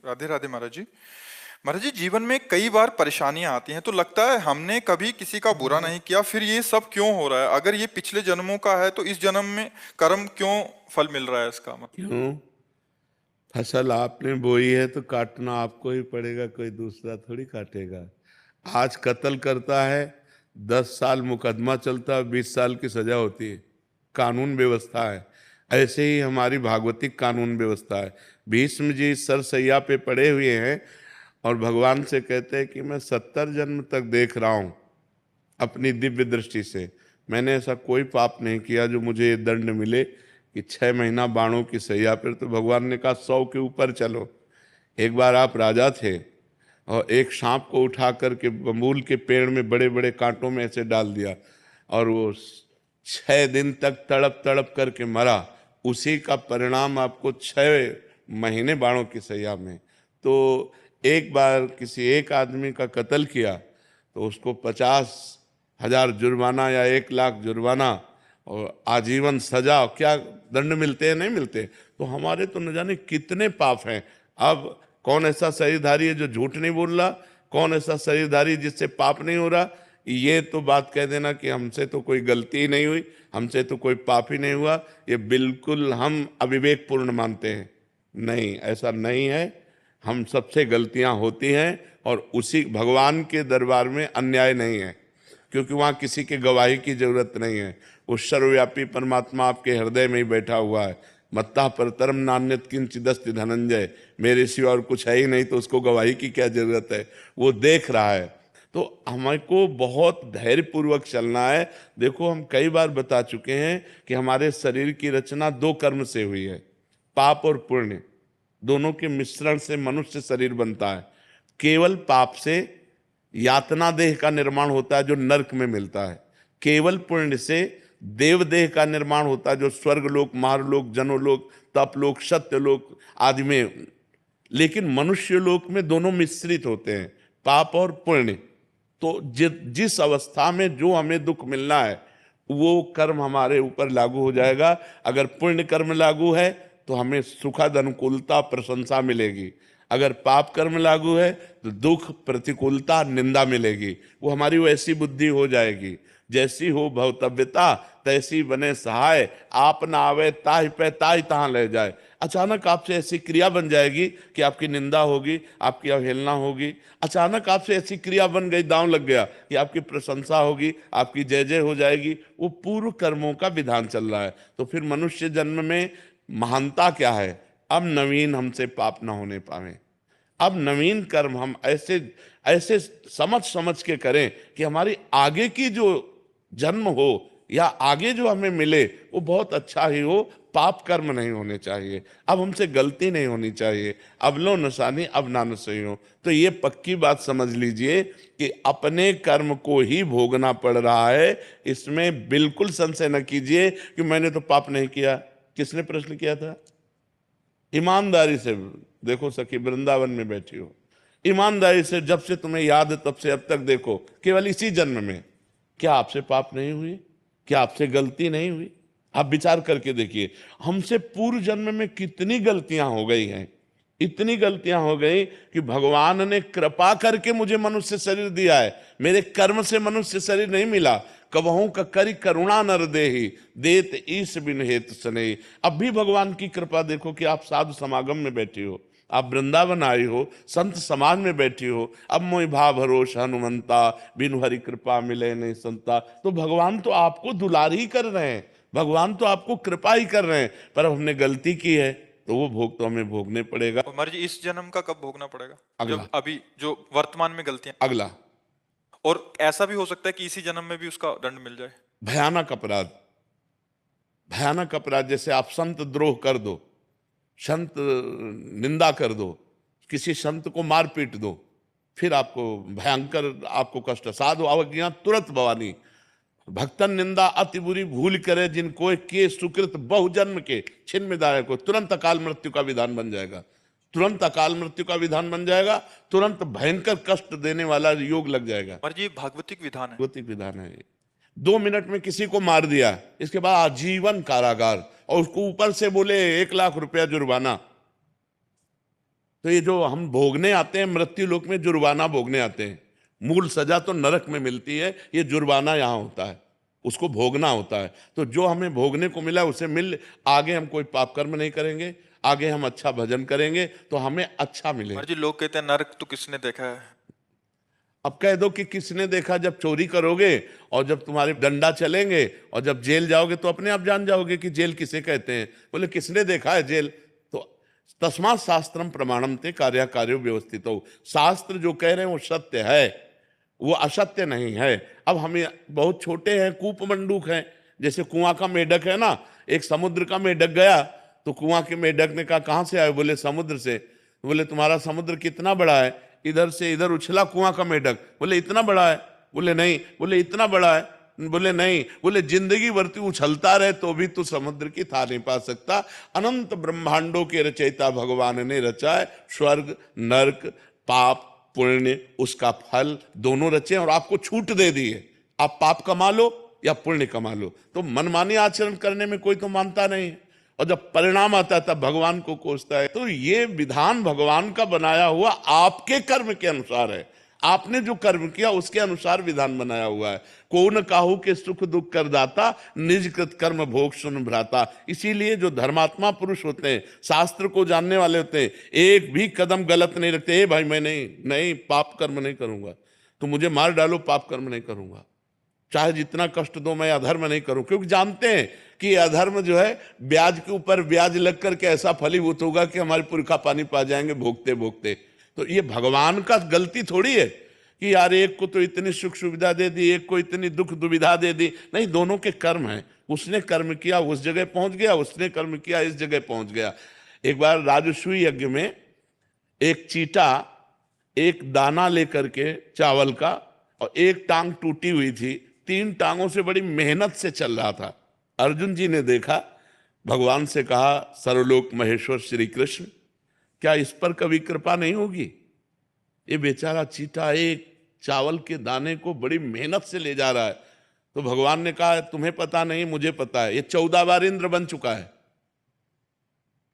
राधे राधे महाराज जी। महाराज जी, जीवन में कई बार परेशानियां आती हैं तो लगता है हमने कभी किसी का बुरा नहीं किया, फिर ये सब क्यों हो रहा है? अगर ये पिछले जन्मों का है तो इस जन्म में कर्म क्यों फल मिल रहा है इसका मतलब? क्यों? फसल आपने बोई है तो काटना आपको ही पड़ेगा, कोई दूसरा थोड़ी काटेगा। आज कत्ल करता है, 10 साल मुकदमा चलता है, 20 साल की सजा होती है। कानून व्यवस्था है। ऐसे ही हमारी भागवतिक कानून व्यवस्था है। भीष्म जी सरसैया पे पड़े हुए हैं और भगवान से कहते हैं कि मैं 70 जन्म तक देख रहा हूं अपनी दिव्य दृष्टि से, मैंने ऐसा कोई पाप नहीं किया जो मुझे ये दंड मिले कि 6 महीना बाणों की सैया पर। तो भगवान ने कहा 100 के ऊपर चलो। एक बार आप राजा थे और एक सांप को उठा करके बबूल के पेड़ में बड़े बड़े कांटों में ऐसे डाल दिया और वो 6 दिन तक तड़प तड़प करके मरा। उसी का परिणाम आपको 6 महीने बाणों की सैया में। तो एक बार किसी एक आदमी का कत्ल किया तो उसको 50,000 जुर्माना या 1 लाख जुर्माना और आजीवन सजा, क्या दंड मिलते हैं? नहीं मिलते। तो हमारे तो न जाने कितने पाप हैं। अब कौन ऐसा शरीरधारी है जो झूठ नहीं बोल रहा? कौन ऐसा शरीरधारी जिससे पाप नहीं हो रहा? ये तो बात कह देना कि हमसे तो कोई गलती ही नहीं हुई, हमसे तो कोई पाप ही नहीं हुआ, ये बिल्कुल हम अविवेकपूर्ण मानते हैं। नहीं, ऐसा नहीं है। हम सबसे गलतियां होती हैं और उसी भगवान के दरबार में अन्याय नहीं है, क्योंकि वहाँ किसी के गवाही की जरूरत नहीं है। वो सर्वव्यापी परमात्मा आपके हृदय में ही बैठा हुआ है। मत्ता परतरम नान्यत किंचिदस्ति धनंजय, मेरे सिवा और कुछ है ही नहीं, तो उसको गवाही की क्या जरूरत है? वो देख रहा है। तो हमको बहुत धैर्यपूर्वक चलना है। देखो, हम कई बार बता चुके हैं कि हमारे शरीर की रचना 2 कर्म से हुई है, पाप और पुण्य। दोनों के मिश्रण से मनुष्य शरीर बनता है। केवल पाप से यातना देह का निर्माण होता है जो नरक में मिलता है। केवल पुण्य से देव देह का निर्माण होता है जो स्वर्गलोक, महारलोक, जनोलोक, तपलोक, सत्यलोक आदि में। लेकिन मनुष्य लोक में दोनों मिश्रित होते हैं, पाप और पुण्य। तो जिस अवस्था में जो हमें दुख मिलना है वो कर्म हमारे ऊपर लागू हो जाएगा। अगर पुण्य कर्म लागू है तो हमें सुखद अनुकूलता प्रशंसा मिलेगी। अगर पाप कर्म लागू है तो दुख, प्रतिकूलता, निंदा मिलेगी। वो हमारी वैसी बुद्धि हो जाएगी, जैसी हो भवतव्यता तैसी बने सहाय, आप ना आवे ताहि पे ताहि तहां ले जाए। अचानक आपसे ऐसी क्रिया बन जाएगी कि आपकी निंदा होगी, आपकी अवहेलना होगी। अचानक आपसे ऐसी क्रिया बन गई, दांव लग गया, कि आपकी प्रशंसा होगी, आपकी जय जय हो जाएगी। वो पूर्व कर्मों का विधान चल रहा है। तो फिर मनुष्य जन्म में महानता क्या है? अब नवीन हमसे पाप ना होने पावे। अब नवीन कर्म हम ऐसे ऐसे समझ समझ के करें कि हमारी आगे की जो जन्म हो या आगे जो हमें मिले वो बहुत अच्छा ही हो। पाप कर्म नहीं होने चाहिए। अब हमसे गलती नहीं होनी चाहिए। अब लो नसानी अब नान सही हो। तो ये पक्की बात समझ लीजिए कि अपने कर्म को ही भोगना पड़ रहा है। इसमें बिल्कुल संशय न कीजिए कि मैंने तो पाप नहीं किया। किसने प्रश्न किया था? ईमानदारी से देखो सखी, वृंदावन में बैठी हो, ईमानदारी से जब से तुम्हें याद है तब से अब तक देखो, केवल इसी जन्म में क्या आपसे पाप नहीं हुई? क्या आपसे गलती नहीं हुई? आप विचार करके देखिए, हमसे पूर्व जन्म में कितनी गलतियां हो गई हैं। इतनी गलतियां हो गई कि भगवान ने कृपा करके मुझे मनुष्य शरीर दिया है। मेरे कर्म से मनुष्य शरीर नहीं मिला। कबहू का करी करुणा नर देहि, देत ईश बिन हेत स्नेहि। अब भी भगवान की कृपा देखो कि आप साधु समागम में बैठी हो, आप वृंदावन आई हो, संत समाज में बैठी हो। अब मोहि भाव भरोस हनुमंता, बिनु हरि कृपा मिले नहीं संता। तो भगवान तो आपको दुलार ही कर रहे हैं, भगवान तो आपको कृपा ही कर रहे हैं। पर अब हमने गलती की है तो वो भोग तो हमें भोगने पड़ेगा। और महाराज जी, इस जन्म का कब भोगना पड़ेगा? अगला। जब अभी जो वर्तमान में गलतियां, अगला। और ऐसा भी हो सकता है कि इसी जन्म में भी उसका दंड मिल जाए। भयानक अपराध, भयानक अपराध, जैसे आप संत द्रोह कर दो, संत निंदा कर दो, किसी संत को मार पीट दो, फिर आपको भयंकर, आपको कष्ट। साधु अवज्ञा तुरंत भवानी, भक्तन निंदा अति बुरी भूल करे, जिनको के सुकृत बहुजन्म के छिन्न मिटाए को। तुरंत अकाल मृत्यु का विधान बन जाएगा, तुरंत अकाल मृत्यु का विधान बन जाएगा, तुरंत भयंकर कष्ट देने वाला योग लग जाएगा। महाराज जी, ये भागवतिक विधान है। भौतिक विधान है। 2 मिनट में किसी को मार दिया, इसके बाद आजीवन कारागार, और उसको ऊपर से बोले 1 लाख रुपया जुर्माना। तो ये जो हम भोगने आते हैं मृत्यु लोक में, जुर्माना भोगने आते हैं, मूल सजा तो नरक में मिलती है, ये जुर्माना यहाँ होता है, उसको भोगना होता है। तो जो हमें भोगने को मिला उसे मिल, आगे हम कोई पाप कर्म नहीं करेंगे, आगे हम अच्छा भजन करेंगे तो हमें अच्छा मिले। महाराज जी, लोग कहते हैं नरक तो किसने देखा है? अब कह दो कि किसने देखा, जब चोरी करोगे और जब तुम्हारे डंडा चलेंगे और जब जेल जाओगे तो अपने आप जान जाओगे कि जेल किसे कहते हैं। बोले किसने देखा है जेल? तो तस्मात् शास्त्रम प्रमाणम ते कार्य कार्यो व्यवस्थित हो, शास्त्र जो कह रहे हैं वो सत्य है, वो असत्य नहीं है। अब हमें बहुत छोटे हैं, कूप मंडूक हैं, जैसे कुआं का मेढक है ना, एक समुद्र का मेढक गया तो कुआं के मेढक ने कहा कहां से आए? बोले समुद्र से। बोले तुम्हारा समुद्र कितना बड़ा है? इधर से इधर उछला कुआं का मेढक। बोले इतना बड़ा है? बोले नहीं। बोले इतना बड़ा है? बोले नहीं। बोले जिंदगी भर तू उछलता रहे तो भी तू समुद्र की था नहीं पा सकता। अनंत ब्रह्मांडों के रचयिता भगवान ने रचा है, स्वर्ग नरक पाप पुण्य उसका फल दोनों रचे और आपको छूट दे दी है, आप पाप कमा लो या पुण्य कमा लो। तो मनमानी आचरण करने में कोई तो मानता नहीं है, और जब परिणाम आता है तब भगवान को कोसता है। तो ये विधान भगवान का बनाया हुआ आपके कर्म के अनुसार है, आपने जो कर्म किया उसके अनुसार विधान बनाया हुआ है। को न काहू के सुख दुख कर दाता, निज कृत कर्म भोग सुन भ्राता। इसीलिए जो धर्मात्मा पुरुष होते हैं, शास्त्र को जानने वाले होते हैं, एक भी कदम गलत नहीं रखते। भाई मैं नहीं पाप कर्म नहीं करूंगा, तो मुझे मार डालो पाप कर्म नहीं करूंगा, चाहे जितना कष्ट दो मैं अधर्म नहीं करूं, क्योंकि जानते हैं कि अधर्म जो है ब्याज के ऊपर ब्याज लग करके ऐसा फलीभूत होगा कि हमारे पुरखा पानी पा जाएंगे भोगते भोगते। तो ये भगवान का गलती थोड़ी है कि यार एक को तो इतनी सुख सुविधा दे दी, एक को इतनी दुख दुविधा दे दी। नहीं, दोनों के कर्म हैं, उसने कर्म किया उस जगह पहुंच गया, उसने कर्म किया इस जगह पहुंच गया। एक बार राजसूय यज्ञ में एक चीटा एक दाना लेकर के चावल का, और एक टांग टूटी हुई थी, 3 टांगों से बड़ी मेहनत से चल रहा था। अर्जुन जी ने देखा, भगवान से कहा सर्वलोक महेश्वर श्री कृष्ण, क्या इस पर कभी कृपा नहीं होगी? ये बेचारा चीटा एक चावल के दाने को बड़ी मेहनत से ले जा रहा है। तो भगवान ने कहा तुम्हें पता नहीं मुझे पता है, ये 14 बार इंद्र बन चुका है।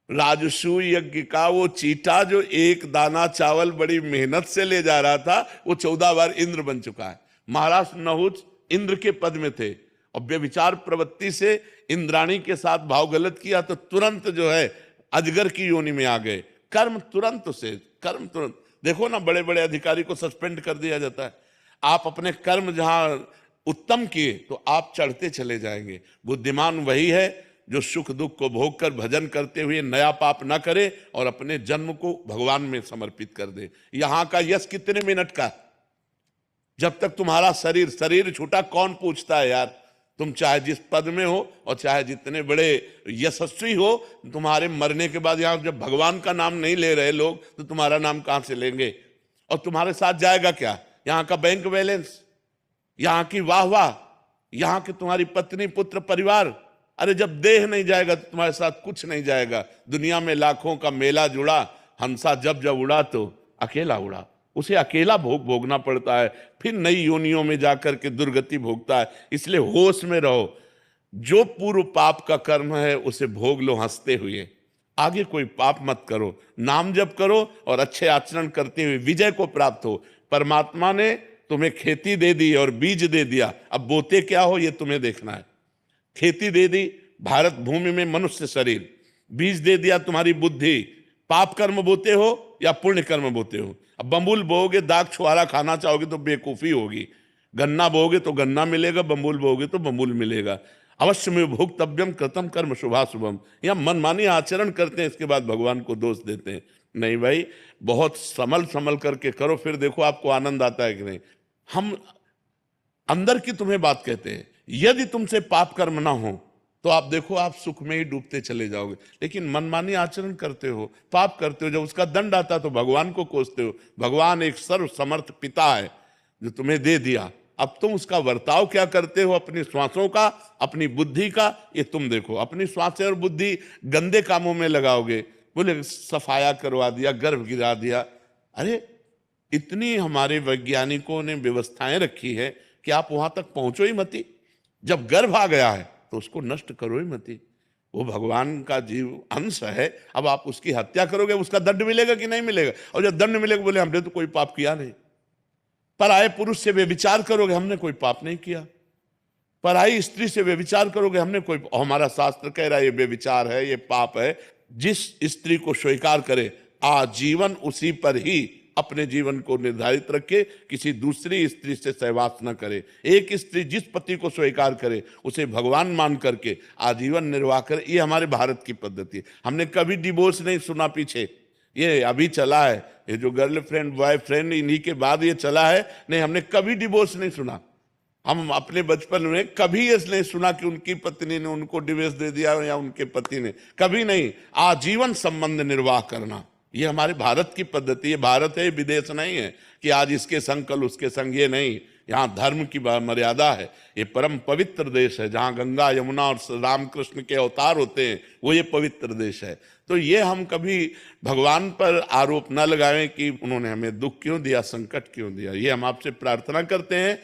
राजसूय यज्ञ का वो चीटा जो एक दाना चावल बड़ी मेहनत से ले जा रहा था, वो 14 बार इंद्र बन चुका है। महाराज नहुष इंद्र के पद में थे और व्यभिचार प्रवृत्ति से इंद्राणी के साथ भाव गलत किया तो तुरंत जो है अजगर की योनि में आ गए। कर्म तुरंत देखो ना, बड़े बड़े अधिकारी को सस्पेंड कर दिया जाता है। आप अपने कर्म जहां उत्तम किए तो आप चढ़ते चले जाएंगे। बुद्धिमान वही है जो सुख दुख को भोग कर भजन करते हुए नया पाप न करे और अपने जन्म को भगवान में समर्पित कर दे। यहां का यश कितने मिनट का? जब तक तुम्हारा शरीर छूटा कौन पूछता है यार? तुम चाहे जिस पद में हो और चाहे जितने बड़े यशस्वी हो, तुम्हारे मरने के बाद यहां जब भगवान का नाम नहीं ले रहे लोग तो तुम्हारा नाम कहां से लेंगे? और तुम्हारे साथ जाएगा क्या? यहां का बैंक बैलेंस, यहां की वाह, यहां की तुम्हारी पत्नी पुत्र परिवार। अरे जब देह नहीं जाएगा तो तुम्हारे साथ कुछ नहीं जाएगा। दुनिया में लाखों का मेला जुड़ा, हंसा जब जब उड़ा तो अकेला उड़ा। उसे अकेला भोगना पड़ता है, फिर नई योनियों में जाकर के दुर्गति भोगता है। इसलिए होश में रहो, जो पूर्व पाप का कर्म है उसे भोग लो हंसते हुए, आगे कोई पाप मत करो, नाम जप करो और अच्छे आचरण करते हुए विजय को प्राप्त हो। परमात्मा ने तुम्हें खेती दे दी और बीज दे दिया, अब बोते क्या हो ये तुम्हें देखना है। खेती दे दी भारत भूमि में मनुष्य शरीर, बीज दे दिया तुम्हारी बुद्धि। पाप कर्म बोते हो या पुण्य कर्म बोते हो? अब बम्बुल बोओगे, दाग छुआरा खाना चाहोगे तो बेवकूफी होगी। गन्ना बोओगे तो गन्ना मिलेगा, बम्बुल बोओगे तो बम्बुल मिलेगा। अवश्य में भोक्तव्यम कृतम कर्म शुभाशुभम। या मनमानी आचरण करते हैं, इसके बाद भगवान को दोष देते हैं। नहीं भाई, बहुत संभल करके करो, फिर देखो आपको आनंद आता है कि नहीं। हम अंदर की तुम्हें बात कहते हैं, यदि तुमसे पाप कर्म ना हो तो आप देखो आप सुख में ही डूबते चले जाओगे। लेकिन मनमानी आचरण करते हो, पाप करते हो, जब उसका दंड आता तो भगवान को कोसते हो। भगवान एक सर्व समर्थ पिता है जो तुम्हें दे दिया, अब तुम उसका बर्ताव क्या करते हो अपनी श्वासों का, अपनी बुद्धि का, ये तुम देखो। अपनी श्वासें और बुद्धि गंदे कामों में लगाओगे, बोले सफाया करवा दिया, गर्भ गिरा दिया। अरे इतनी हमारे वैज्ञानिकों ने व्यवस्थाएं रखी है कि आप वहां तक पहुंचो ही मती। जब गर्भ आ गया है तो उसको नष्ट करो ही मती। वो भगवान का जीव अंश है। अब आप उसकी हत्या करोगे, उसका दंड मिलेगा कि नहीं मिलेगा? और जब दंड मिलेगा बोले हमने तो कोई पाप किया नहीं। पराये पुरुष से व्यभिचार करोगे, हमने कोई पाप नहीं किया। पराई स्त्री से व्यभिचार करोगे, हमने कोई, हमारा शास्त्र कह रहा है ये व्यभिचार है, ये पाप है। जिस स्त्री को स्वीकार करे आजीवन उसी पर ही अपने जीवन को निर्धारित रखे, किसी दूसरी स्त्री से सहवास न करे। एक स्त्री जिस पति को स्वीकार करे उसे भगवान मान करके आजीवन निर्वाह करे। ये हमारे भारत की पद्धति है। हमने कभी डिवोर्स नहीं सुना पीछे, ये अभी चला है, ये जो गर्लफ्रेंड बॉयफ्रेंड इन्हीं के बाद ये चला है। नहीं, हमने कभी डिवोर्स नहीं सुना। हम अपने बचपन में कभी ये नहीं सुना कि उनकी पत्नी ने उनको डिवोर्स दे दिया या उनके पति ने, कभी नहीं। आजीवन संबंध निर्वाह करना ये हमारे भारत की पद्धति है। भारत है, विदेश नहीं है कि आज इसके संग कल उसके संग, ये नहीं। यहाँ धर्म की मर्यादा है। ये परम पवित्र देश है, जहाँ गंगा यमुना और रामकृष्ण के अवतार होते हैं, वो ये पवित्र देश है। तो ये हम कभी भगवान पर आरोप न लगाएं कि उन्होंने हमें दुख क्यों दिया, संकट क्यों दिया। ये हम आपसे प्रार्थना करते हैं